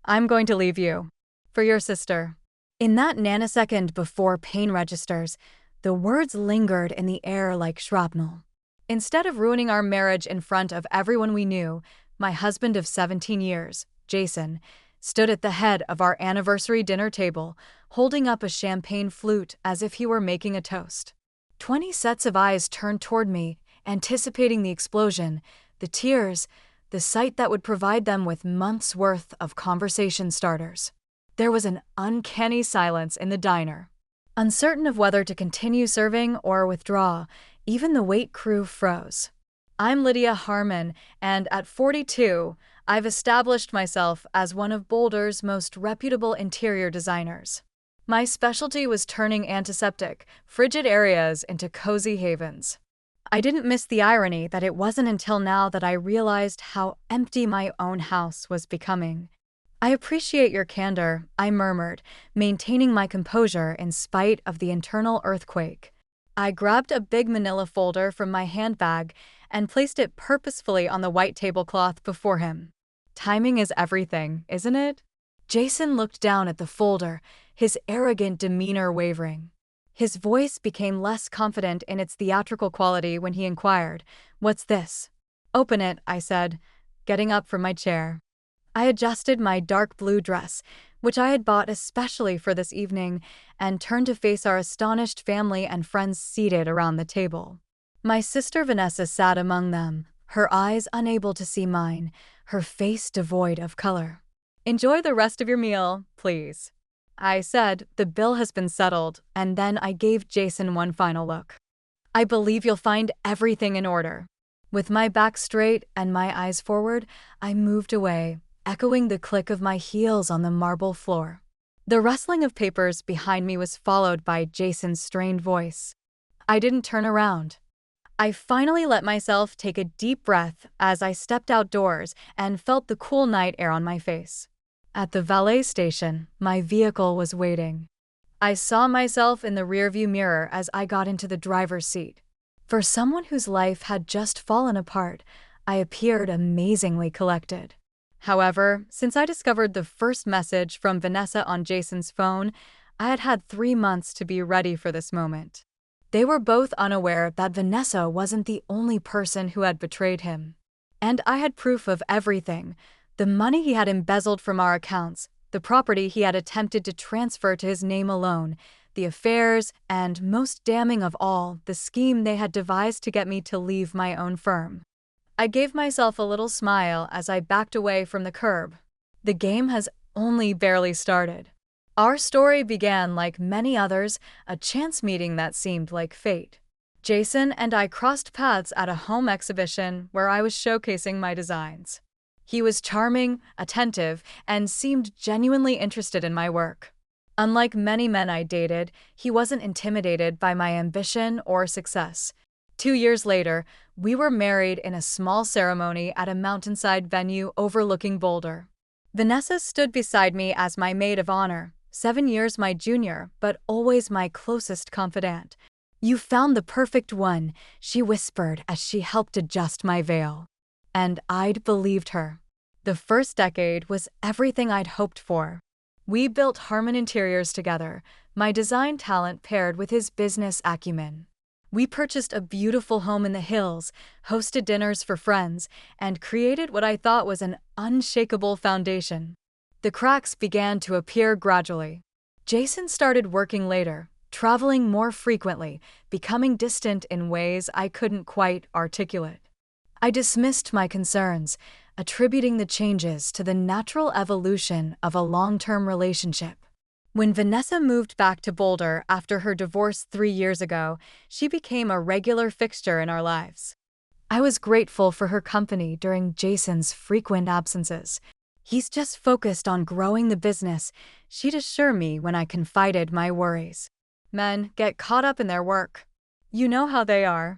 I'm going to leave you. For your sister. In that nanosecond before pain registers, the words lingered in the air like shrapnel. Instead of ruining our marriage in front of everyone we knew, my husband of 17 years, Jason, stood at the head of our anniversary dinner table, holding up a champagne flute as if he were making a toast. 20 sets of eyes turned toward me, anticipating the explosion, the tears, the sight that would provide them with months' worth of conversation starters. There was an uncanny silence in the diner. Uncertain of whether to continue serving or withdraw, even the wait crew froze. I'm Lydia Harmon, and at 42, I've established myself as one of Boulder's most reputable interior designers. My specialty was turning antiseptic, frigid areas into cozy havens. I didn't miss the irony that it wasn't until now that I realized how empty my own house was becoming. I appreciate your candor, I murmured, maintaining my composure in spite of the internal earthquake. I grabbed a big manila folder from my handbag and placed it purposefully on the white tablecloth before him. Timing is everything, isn't it? Jason looked down at the folder, his arrogant demeanor wavering. His voice became less confident in its theatrical quality when he inquired, "What's this?" "Open it," I said, getting up from my chair. I adjusted my dark blue dress, which I had bought especially for this evening, and turned to face our astonished family and friends seated around the table. My sister Vanessa sat among them, her eyes unable to see mine, her face devoid of color. "Enjoy the rest of your meal, please," I said. "The bill has been settled," and then I gave Jason one final look. "I believe you'll find everything in order." With my back straight and my eyes forward, I moved away, echoing the click of my heels on the marble floor. The rustling of papers behind me was followed by Jason's strained voice. I didn't turn around. I finally let myself take a deep breath as I stepped outdoors and felt the cool night air on my face. At the valet station, my vehicle was waiting. I saw myself in the rearview mirror as I got into the driver's seat. For someone whose life had just fallen apart, I appeared amazingly collected. However, since I discovered the first message from Vanessa on Jason's phone, I had had 3 months to be ready for this moment. They were both unaware that Vanessa wasn't the only person who had betrayed him. And I had proof of everything: the money he had embezzled from our accounts, the property he had attempted to transfer to his name alone, the affairs, and, most damning of all, the scheme they had devised to get me to leave my own firm. I gave myself a little smile as I backed away from the curb. The game has only barely started. Our story began like many others, a chance meeting that seemed like fate. Jason and I crossed paths at a home exhibition where I was showcasing my designs. He was charming, attentive, and seemed genuinely interested in my work. Unlike many men I dated, he wasn't intimidated by my ambition or success. 2 years later, we were married in a small ceremony at a mountainside venue overlooking Boulder. Vanessa stood beside me as my maid of honor, 7 years my junior, but always my closest confidant. "You found the perfect one," she whispered as she helped adjust my veil. And I'd believed her. The first decade was everything I'd hoped for. We built Harmon Interiors together, my design talent paired with his business acumen. We purchased a beautiful home in the hills, hosted dinners for friends, and created what I thought was an unshakable foundation. The cracks began to appear gradually. Jason started working later, traveling more frequently, becoming distant in ways I couldn't quite articulate. I dismissed my concerns, attributing the changes to the natural evolution of a long-term relationship. When Vanessa moved back to Boulder after her divorce 3 years ago, she became a regular fixture in our lives. I was grateful for her company during Jason's frequent absences. "He's just focused on growing the business," she'd assure me when I confided my worries. Men get caught up in their work. You know how they are.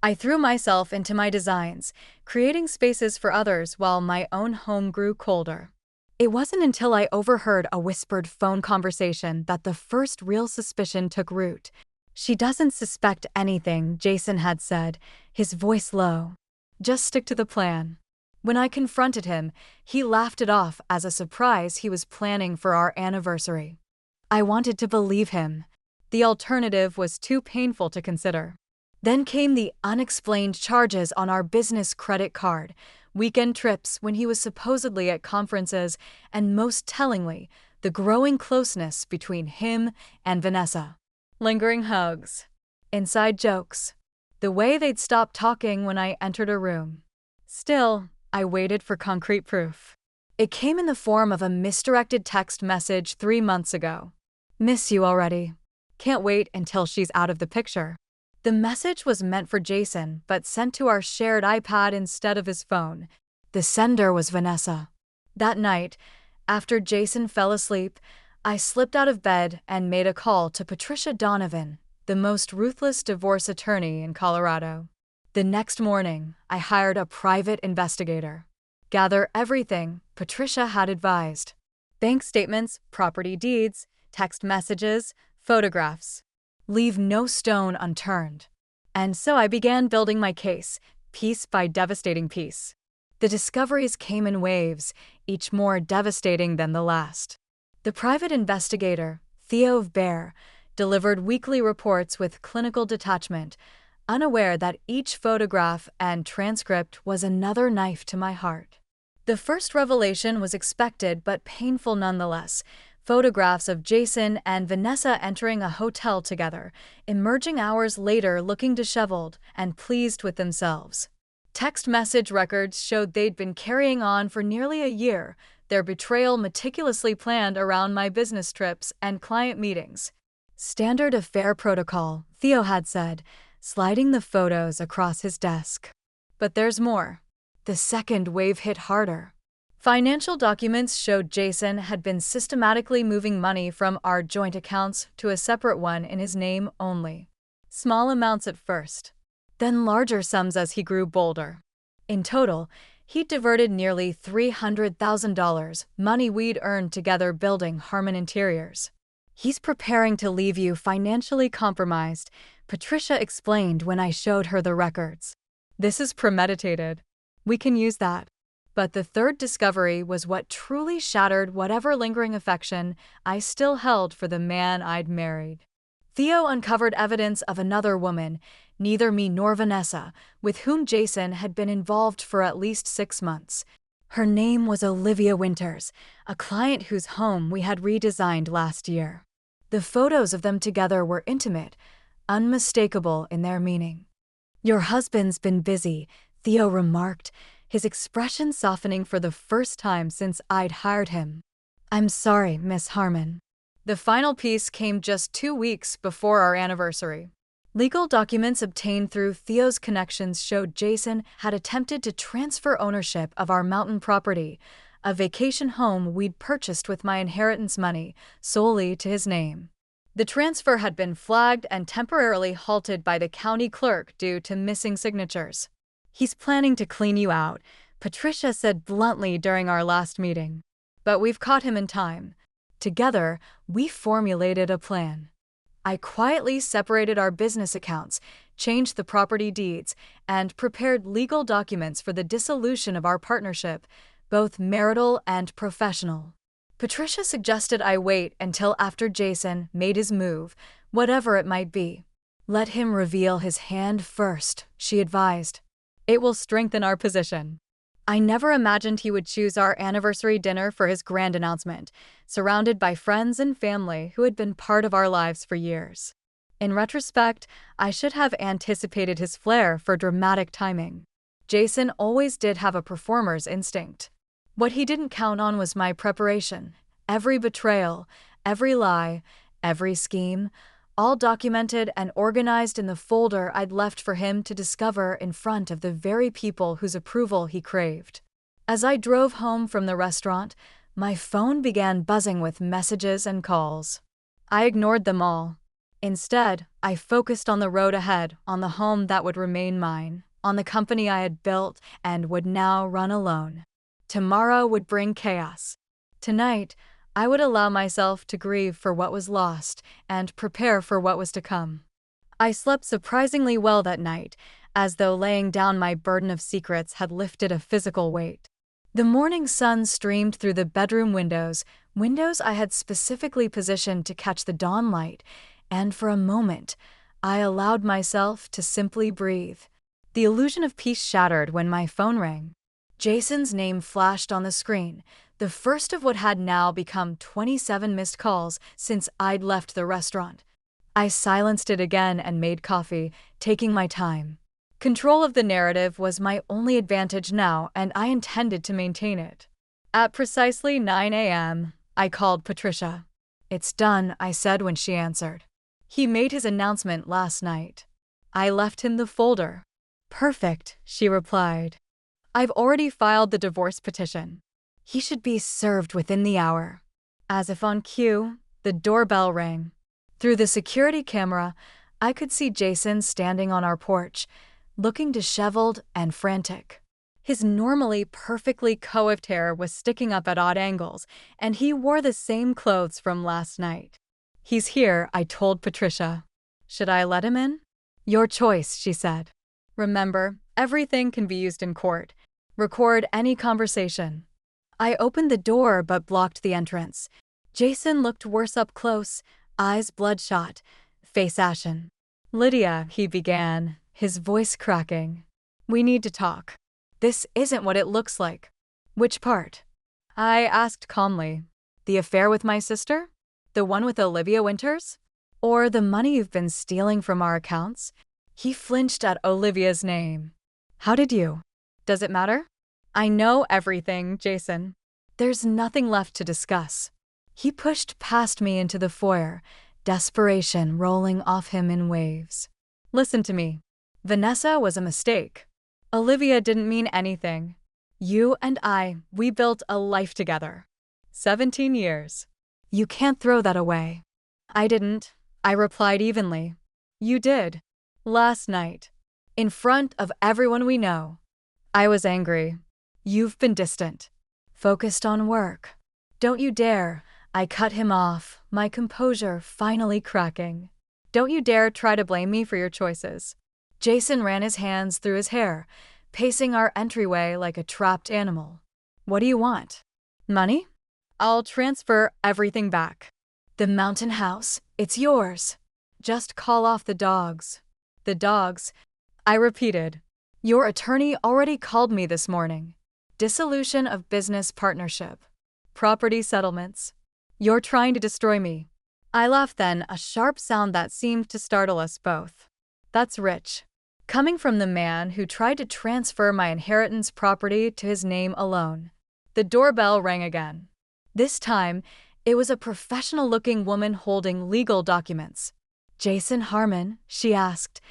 I threw myself into my designs, creating spaces for others while my own home grew colder. It wasn't until I overheard a whispered phone conversation that the first real suspicion took root. "She doesn't suspect anything," Jason had said, his voice low. "Just stick to the plan." When I confronted him, he laughed it off as a surprise he was planning for our anniversary. I wanted to believe him. The alternative was too painful to consider. Then came the unexplained charges on our business credit card, weekend trips when he was supposedly at conferences, and most tellingly, the growing closeness between him and Vanessa. Lingering hugs. Inside jokes. The way they'd stop talking when I entered a room. Still, I waited for concrete proof. It came in the form of a misdirected text message 3 months ago. "Miss you already. Can't wait until she's out of the picture." The message was meant for Jason, but sent to our shared iPad instead of his phone. The sender was Vanessa. That night, after Jason fell asleep, I slipped out of bed and made a call to Patricia Donovan, the most ruthless divorce attorney in Colorado. The next morning, I hired a private investigator. Gather everything Patricia had advised. Bank statements, property deeds, text messages, photographs. Leave no stone unturned. And so I began building my case, piece by devastating piece. The discoveries came in waves, each more devastating than the last. The private investigator, Theo Bear, delivered weekly reports with clinical detachment, unaware that each photograph and transcript was another knife to my heart. The first revelation was expected but painful nonetheless. Photographs of Jason and Vanessa entering a hotel together, emerging hours later looking disheveled and pleased with themselves. Text message records showed they'd been carrying on for nearly a year, their betrayal meticulously planned around my business trips and client meetings. Standard affair protocol, Theo had said, sliding the photos across his desk. But there's more. The second wave hit harder. Financial documents showed Jason had been systematically moving money from our joint accounts to a separate one in his name only. Small amounts at first, then larger sums as he grew bolder. In total, he'd diverted nearly $300,000, money we'd earned together building Harmon Interiors. "He's preparing to leave you financially compromised," Patricia explained when I showed her the records. "This is premeditated. We can use that." But the third discovery was what truly shattered whatever lingering affection I still held for the man I'd married. Theo uncovered evidence of another woman, neither me nor Vanessa, with whom Jason had been involved for at least 6 months. Her name was Olivia Winters, a client whose home we had redesigned last year. The photos of them together were intimate, unmistakable in their meaning. "Your husband's been busy," Theo remarked, his expression softening for the first time since I'd hired him. "I'm sorry, Miss Harmon." The final piece came just 2 weeks before our anniversary. Legal documents obtained through Theo's connections showed Jason had attempted to transfer ownership of our mountain property, a vacation home we'd purchased with my inheritance money, solely to his name. The transfer had been flagged and temporarily halted by the county clerk due to missing signatures. "He's planning to clean you out," Patricia said bluntly during our last meeting. But we've caught him in time. Together, we formulated a plan. I quietly separated our business accounts, changed the property deeds, and prepared legal documents for the dissolution of our partnership, both marital and professional. Patricia suggested I wait until after Jason made his move, whatever it might be. "Let him reveal his hand first," she advised. "It will strengthen our position." I never imagined he would choose our anniversary dinner for his grand announcement, surrounded by friends and family who had been part of our lives for years. In retrospect, I should have anticipated his flair for dramatic timing. Jason always did have a performer's instinct. What he didn't count on was my preparation. Every betrayal, every lie, every scheme, all documented and organized in the folder I'd left for him to discover in front of the very people whose approval he craved. As I drove home from the restaurant, my phone began buzzing with messages and calls. I ignored them all. Instead, I focused on the road ahead, on the home that would remain mine, on the company I had built and would now run alone. Tomorrow would bring chaos. Tonight, I would allow myself to grieve for what was lost and prepare for what was to come. I slept surprisingly well that night, as though laying down my burden of secrets had lifted a physical weight. The morning sun streamed through the bedroom windows I had specifically positioned to catch the dawn light, and for a moment, I allowed myself to simply breathe. The illusion of peace shattered when my phone rang. Jason's name flashed on the screen, the first of what had now become 27 missed calls since I'd left the restaurant. I silenced it again and made coffee, taking my time. Control of the narrative was my only advantage now, and I intended to maintain it. At precisely 9 a.m., I called Patricia. "It's done," I said when she answered. "He made his announcement last night. I left him the folder." "Perfect," she replied. "I've already filed the divorce petition. He should be served within the hour." As if on cue, the doorbell rang. Through the security camera, I could see Jason standing on our porch, looking disheveled and frantic. His normally perfectly coiffed hair was sticking up at odd angles, and he wore the same clothes from last night. "He's here," I told Patricia. "Should I let him in?" "Your choice," she said. "Remember, everything can be used in court. Record any conversation." I opened the door but blocked the entrance. Jason looked worse up close, eyes bloodshot, face ashen. "Lydia," he began, his voice cracking. "We need to talk. This isn't what it looks like." "Which part?" I asked calmly. "The affair with my sister? The one with Olivia Winters? Or the money you've been stealing from our accounts?" He flinched at Olivia's name. "How did you? Does it matter?" "I know everything, Jason. There's nothing left to discuss." He pushed past me into the foyer, desperation rolling off him in waves. "Listen to me. Vanessa was a mistake. Olivia didn't mean anything. You and we built a life together. 17 years. You can't throw that away." "I didn't," I replied evenly. "You did. Last night. In front of everyone we know." I was angry. "You've been distant. Focused on work." "Don't you dare." I cut him off, my composure finally cracking. "Don't you dare try to blame me for your choices." Jason ran his hands through his hair, pacing our entryway like a trapped animal. "What do you want? Money? I'll transfer everything back. The mountain house, it's yours. Just call off the dogs." "The dogs?" I repeated. "Your attorney already called me this morning. Dissolution of business partnership. Property settlements. You're trying to destroy me." I laughed then, a sharp sound that seemed to startle us both. "That's rich. Coming from the man who tried to transfer my inheritance property to his name alone." The doorbell rang again. This time, it was a professional-looking woman holding legal documents. "Jason Harmon?" she asked,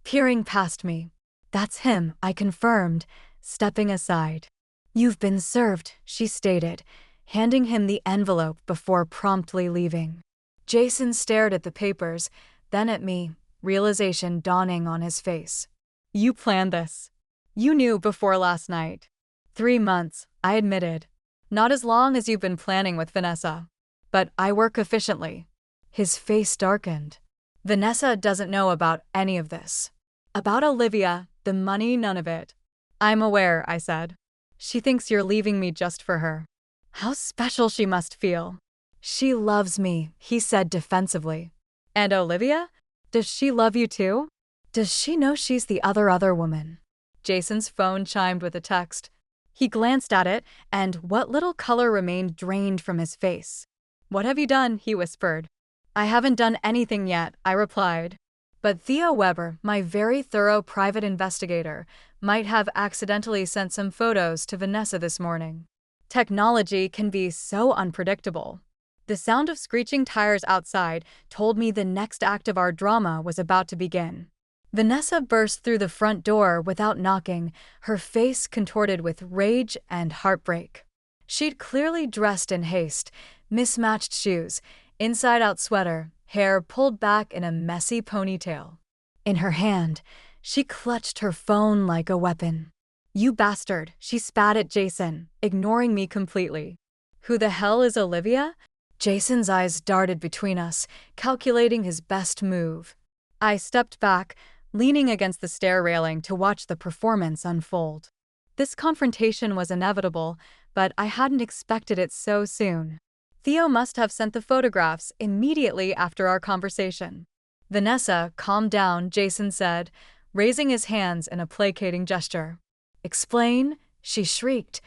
peering past me. "That's him," I confirmed, stepping aside. "You've been served," she stated, handing him the envelope before promptly leaving. Jason stared at the papers, then at me, realization dawning on his face. "You planned this. You knew before last night." 3 months, I admitted. "Not as long as you've been planning with Vanessa. But I work efficiently." His face darkened. "Vanessa doesn't know about any of this. About Olivia, the money, none of it." "I'm aware," I said. "She thinks you're leaving me just for her. How special she must feel." "She loves me," he said defensively. "And Olivia? Does she love you too? Does she know she's the other woman?" Jason's phone chimed with a text. He glanced at it, and what little color remained drained from his face. "What have you done?" he whispered. "I haven't done anything yet," I replied. But Theo Weber, my very thorough private investigator, might have accidentally sent some photos to Vanessa this morning. Technology can be so unpredictable. The sound of screeching tires outside told me the next act of our drama was about to begin. Vanessa burst through the front door without knocking, her face contorted with rage and heartbreak. She'd clearly dressed in haste, mismatched shoes, inside-out sweater, hair pulled back in a messy ponytail. In her hand, she clutched her phone like a weapon. "You bastard," she spat at Jason, ignoring me completely. "Who the hell is Olivia?" Jason's eyes darted between us, calculating his best move. I stepped back, leaning against the stair railing to watch the performance unfold. This confrontation was inevitable, but I hadn't expected it so soon. Theo must have sent the photographs immediately after our conversation. Vanessa, calm down, Jason said, raising his hands in a placating gesture. Explain, she shrieked,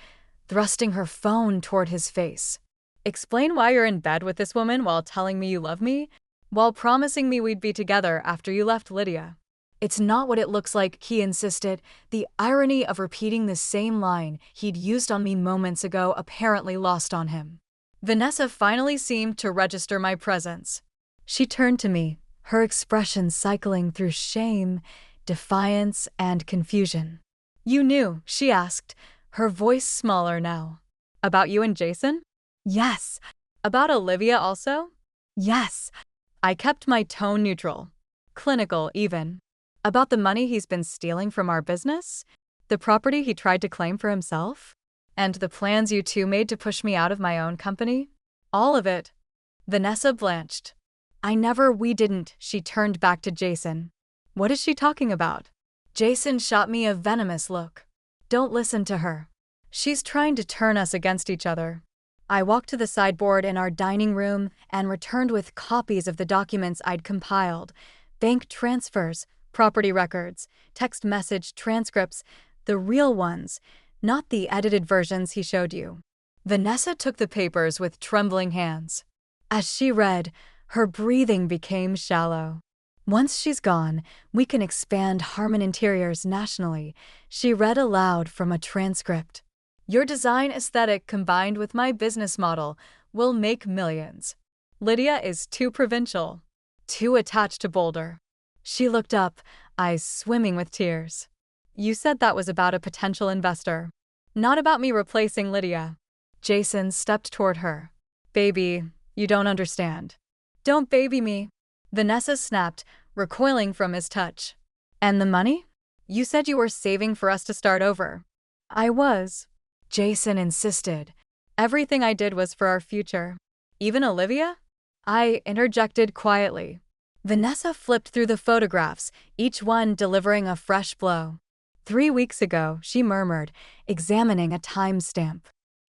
thrusting her phone toward his face. Explain why you're in bed with this woman while telling me you love me, while promising me we'd be together after you left Lydia. It's not what it looks like, he insisted, the irony of repeating the same line he'd used on me moments ago apparently lost on him. Vanessa finally seemed to register my presence. She turned to me, her expression cycling through shame, defiance, and confusion. You knew, she asked, her voice smaller now. About you and Jason? Yes. About Olivia also? Yes. I kept my tone neutral. Clinical, even. About the money he's been stealing from our business? The property he tried to claim for himself? And the plans you two made to push me out of my own company? All of it. Vanessa blanched. We didn't, she turned back to Jason. What is she talking about? Jason shot me a venomous look. Don't listen to her. She's trying to turn us against each other. I walked to the sideboard in our dining room and returned with copies of the documents I'd compiled. Bank transfers, property records, text message transcripts, the real ones, not the edited versions he showed you. Vanessa took the papers with trembling hands. As she read, her breathing became shallow. Once she's gone, we can expand Harmon Interiors nationally, she read aloud from a transcript. Your design aesthetic combined with my business model will make millions. Lydia is too provincial, too attached to Boulder. She looked up, eyes swimming with tears. You said that was about a potential investor, not about me replacing Lydia. Jason stepped toward her. Baby, you don't understand. Don't baby me. Vanessa snapped, recoiling from his touch. And the money? You said you were saving for us to start over. I was. Jason insisted. Everything I did was for our future. Even Olivia? I interjected quietly. Vanessa flipped through the photographs, each one delivering a fresh blow. 3 weeks ago, she murmured, examining a timestamp.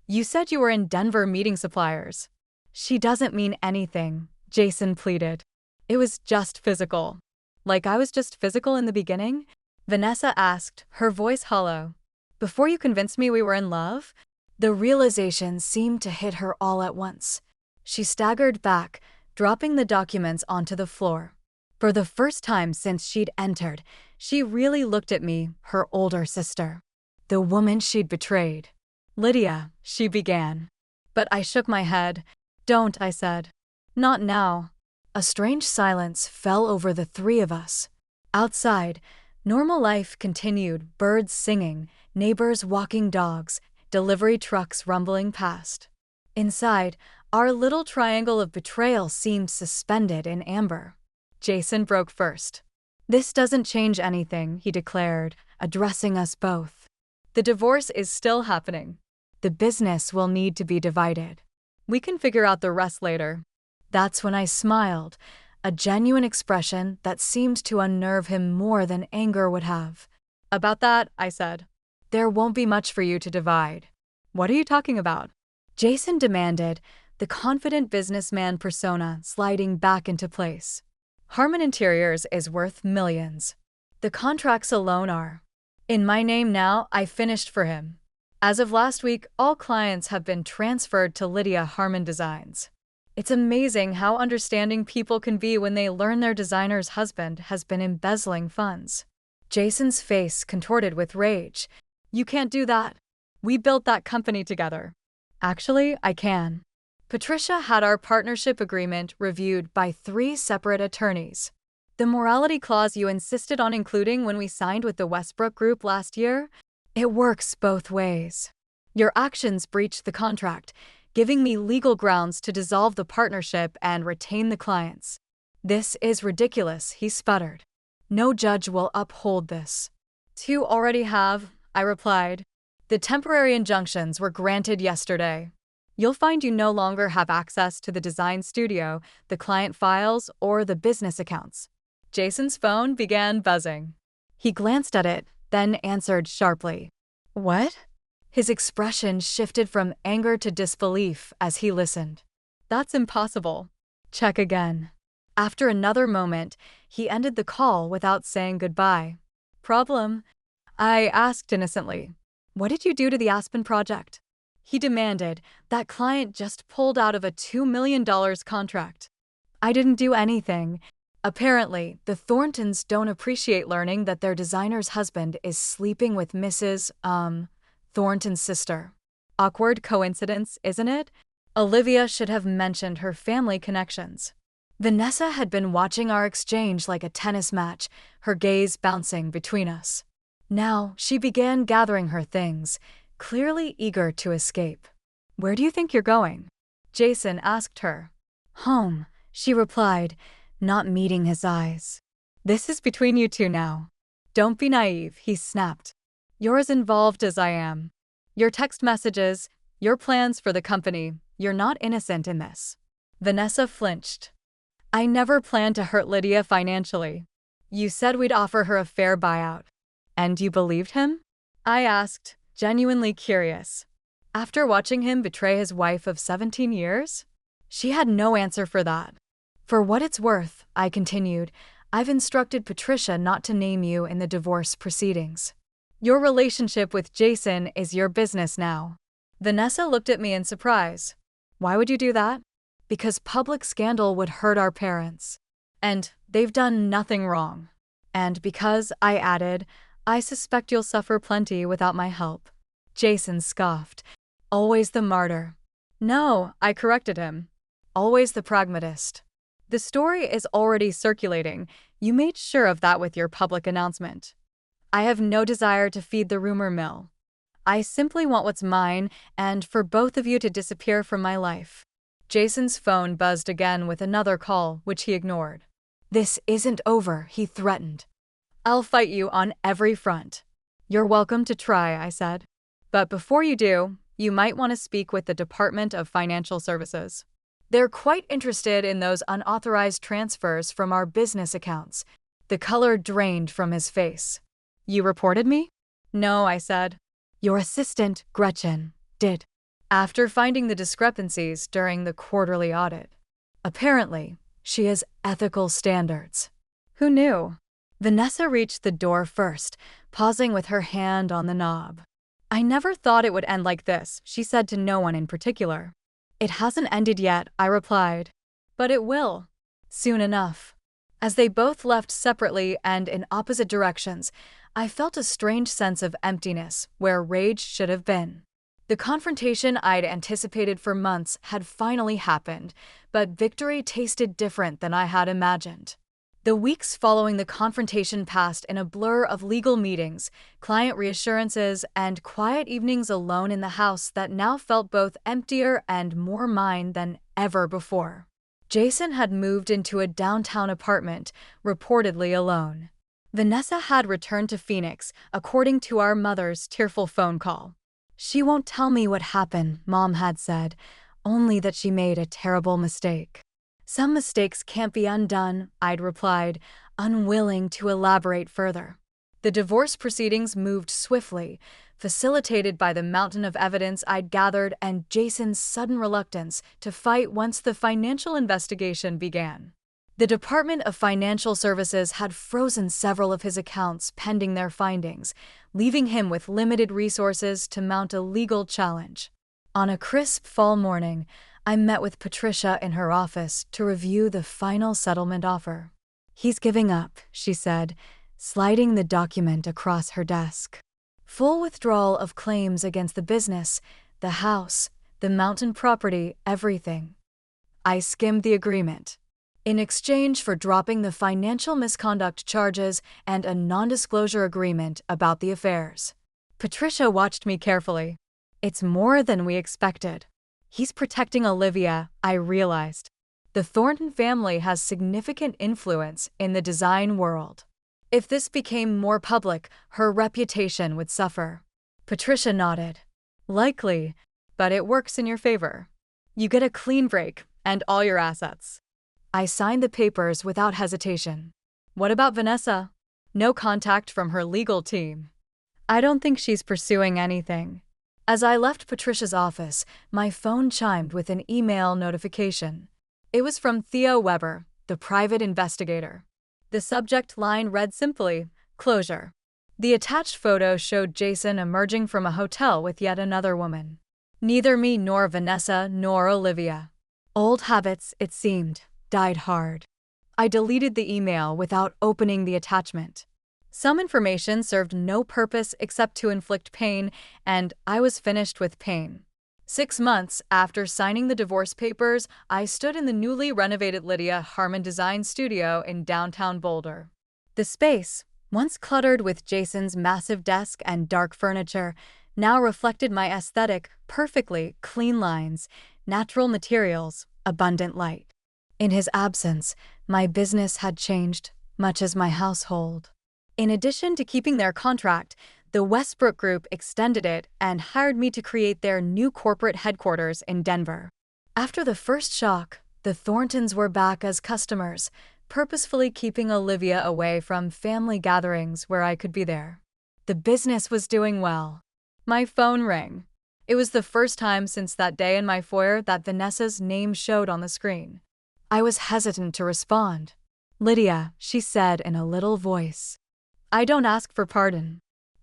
You said you were in Denver meeting suppliers. She doesn't mean anything, Jason pleaded. It was just physical. Like I was just physical in the beginning? Vanessa asked, her voice hollow. Before you convinced me we were in love? The realization seemed to hit her all at once. She staggered back, dropping the documents onto the floor. For the first time since she'd entered, she really looked at me, her older sister. The woman she'd betrayed. Lydia, she began. But I shook my head. Don't, I said. Not now. A strange silence fell over the three of us. Outside, normal life continued, birds singing, neighbors walking dogs, delivery trucks rumbling past. Inside, our little triangle of betrayal seemed suspended in amber. Jason broke first. This doesn't change anything, he declared, addressing us both. The divorce is still happening. The business will need to be divided. We can figure out the rest later. That's when I smiled, a genuine expression that seemed to unnerve him more than anger would have. About that, I said. There won't be much for you to divide. What are you talking about? Jason demanded, the confident businessman persona sliding back into place. Harmon Interiors is worth millions. The contracts alone are. In my name now, I finished for him. As of last week, all clients have been transferred to Lydia Harmon Designs. It's amazing how understanding people can be when they learn their designer's husband has been embezzling funds. Jason's face contorted with rage. You can't do that. We built that company together. Actually, I can. Patricia had our partnership agreement reviewed by 3 separate attorneys. The morality clause you insisted on including when we signed with the Westbrook Group last year? It works both ways. Your actions breached the contract, giving me legal grounds to dissolve the partnership and retain the clients. This is ridiculous, he sputtered. No judge will uphold this. 2 already have, I replied. The temporary injunctions were granted yesterday. You'll find you no longer have access to the design studio, the client files, or the business accounts. Jason's phone began buzzing. He glanced at it, then answered sharply. What? His expression shifted from anger to disbelief as he listened. That's impossible. Check again. After another moment, he ended the call without saying goodbye. Problem? I asked innocently. What did you do to the Aspen project? He demanded. That client just pulled out of a $2 million contract. I didn't do anything. Apparently, the Thorntons don't appreciate learning that their designer's husband is sleeping with Mrs. Thornton's sister. Awkward coincidence, isn't it? Olivia should have mentioned her family connections. Vanessa had been watching our exchange like a tennis match, her gaze bouncing between us. Now, she began gathering her things, clearly eager to escape. Where do you think you're going? Jason asked her. Home, she replied, not meeting his eyes. This is between you two now. Don't be naive, he snapped. You're as involved as I am. Your text messages, your plans for the company, you're not innocent in this. Vanessa flinched. I never planned to hurt Lydia financially. You said we'd offer her a fair buyout. And you believed him? I asked, genuinely curious. After watching him betray his wife of 17 years? She had no answer for that. For what it's worth, I continued, I've instructed Patricia not to name you in the divorce proceedings. Your relationship with Jason is your business now. Vanessa looked at me in surprise. Why would you do that? Because public scandal would hurt our parents. And they've done nothing wrong. And because, I added, I suspect you'll suffer plenty without my help. Jason scoffed. Always the martyr. No, I corrected him. Always the pragmatist. The story is already circulating. You made sure of that with your public announcement. I have no desire to feed the rumor mill. I simply want what's mine and for both of you to disappear from my life. Jason's phone buzzed again with another call, which he ignored. This isn't over, he threatened. I'll fight you on every front. You're welcome to try, I said. But before you do, you might want to speak with the Department of Financial Services. They're quite interested in those unauthorized transfers from our business accounts. The color drained from his face. You reported me? No, I said. Your assistant, Gretchen, did. After finding the discrepancies during the quarterly audit. Apparently, she has ethical standards. Who knew? Vanessa reached the door first, pausing with her hand on the knob. I never thought it would end like this, she said to no one in particular. It hasn't ended yet, I replied. But it will. Soon enough. As they both left separately and in opposite directions, I felt a strange sense of emptiness where rage should have been. The confrontation I'd anticipated for months had finally happened, but victory tasted different than I had imagined. The weeks following the confrontation passed in a blur of legal meetings, client reassurances, and quiet evenings alone in the house that now felt both emptier and more mine than ever before. Jason had moved into a downtown apartment, reportedly alone. Vanessa had returned to Phoenix, according to our mother's tearful phone call. She won't tell me what happened, Mom had said, only that she made a terrible mistake. Some mistakes can't be undone, I'd replied, unwilling to elaborate further. The divorce proceedings moved swiftly, facilitated by the mountain of evidence I'd gathered and Jason's sudden reluctance to fight once the financial investigation began. The Department of Financial Services had frozen several of his accounts pending their findings, leaving him with limited resources to mount a legal challenge. On a crisp fall morning, I met with Patricia in her office to review the final settlement offer. He's giving up, she said, sliding the document across her desk. Full withdrawal of claims against the business, the house, the mountain property, everything. I skimmed the agreement. In exchange for dropping the financial misconduct charges and a non-disclosure agreement about the affairs. Patricia watched me carefully. It's more than we expected. He's protecting Olivia, I realized. The Thornton family has significant influence in the design world. If this became more public, her reputation would suffer. Patricia nodded. Likely, but it works in your favor. You get a clean break and all your assets. I signed the papers without hesitation. What about Vanessa? No contact from her legal team. I don't think she's pursuing anything. As I left Patricia's office, my phone chimed with an email notification. It was from Theo Weber, the private investigator. The subject line read simply, "Closure." The attached photo showed Jason emerging from a hotel with yet another woman. Neither me nor Vanessa nor Olivia. Old habits, it seemed, died hard. I deleted the email without opening the attachment. Some information served no purpose except to inflict pain, and I was finished with pain. 6 months after signing the divorce papers, I stood in the newly renovated Lydia Harmon Design Studio in downtown Boulder. The space, once cluttered with Jason's massive desk and dark furniture, now reflected my aesthetic, perfectly clean lines, natural materials, abundant light. In his absence, my business had changed, much as my household. In addition to keeping their contract, the Westbrook Group extended it and hired me to create their new corporate headquarters in Denver. After the first shock, the Thorntons were back as customers, purposefully keeping Olivia away from family gatherings where I could be there. The business was doing well. My phone rang. It was the first time since that day in my foyer that Vanessa's name showed on the screen. I was hesitant to respond. "Lydia," she said in a little voice. "I don't ask for pardon.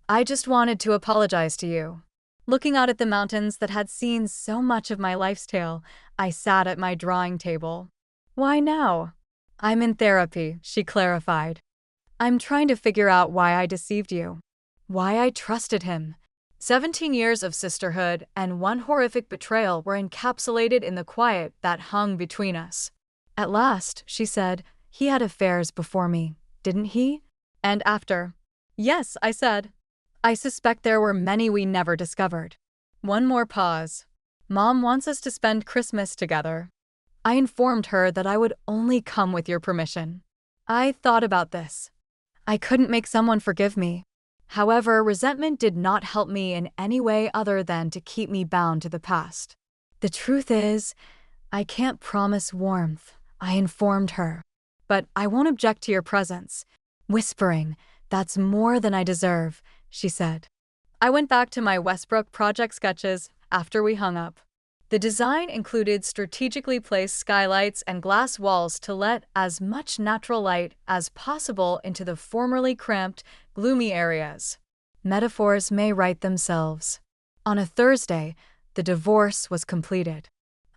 I just wanted to apologize to you." Looking out at the mountains that had seen so much of my life's tale, I sat at my drawing table. "Why now?" "I'm in therapy," she clarified. "I'm trying to figure out why I deceived you. Why I trusted him." 17 years of sisterhood and one horrific betrayal were encapsulated in the quiet that hung between us. "At last," she said, "he had affairs before me, didn't he? And after?" "Yes," I said. "I suspect there were many we never discovered." One more pause. "Mom wants us to spend Christmas together." I informed her that I would only come with your permission. I thought about this. I couldn't make someone forgive me. However, resentment did not help me in any way other than to keep me bound to the past. "The truth is, I can't promise warmth," I informed her. "But I won't object to your presence." Whispering, "That's more than I deserve," she said. I went back to my Westbrook project sketches after we hung up. The design included strategically placed skylights and glass walls to let as much natural light as possible into the formerly cramped, gloomy areas. Metaphors may write themselves. On a Thursday, the divorce was completed.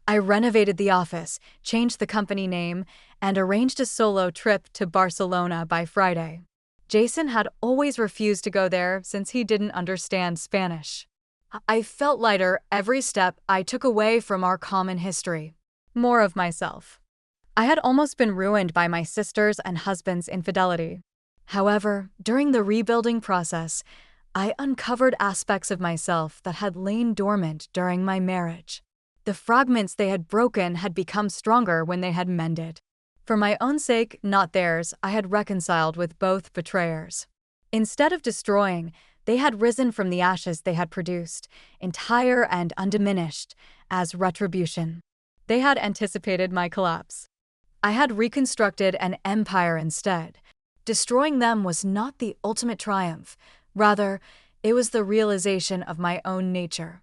I renovated the office, changed the company name, and arranged a solo trip to Barcelona by Friday. Jason had always refused to go there since he didn't understand Spanish. I felt lighter every step I took away from our common history. More of myself. I had almost been ruined by my sister's and husband's infidelity. However, during the rebuilding process, I uncovered aspects of myself that had lain dormant during my marriage. The fragments they had broken had become stronger when they had mended. For my own sake, not theirs, I had reconciled with both betrayers. Instead of destroying, they had risen from the ashes they had produced, entire and undiminished, as retribution. They had anticipated my collapse. I had reconstructed an empire instead. Destroying them was not the ultimate triumph. Rather, it was the realization of my own nature.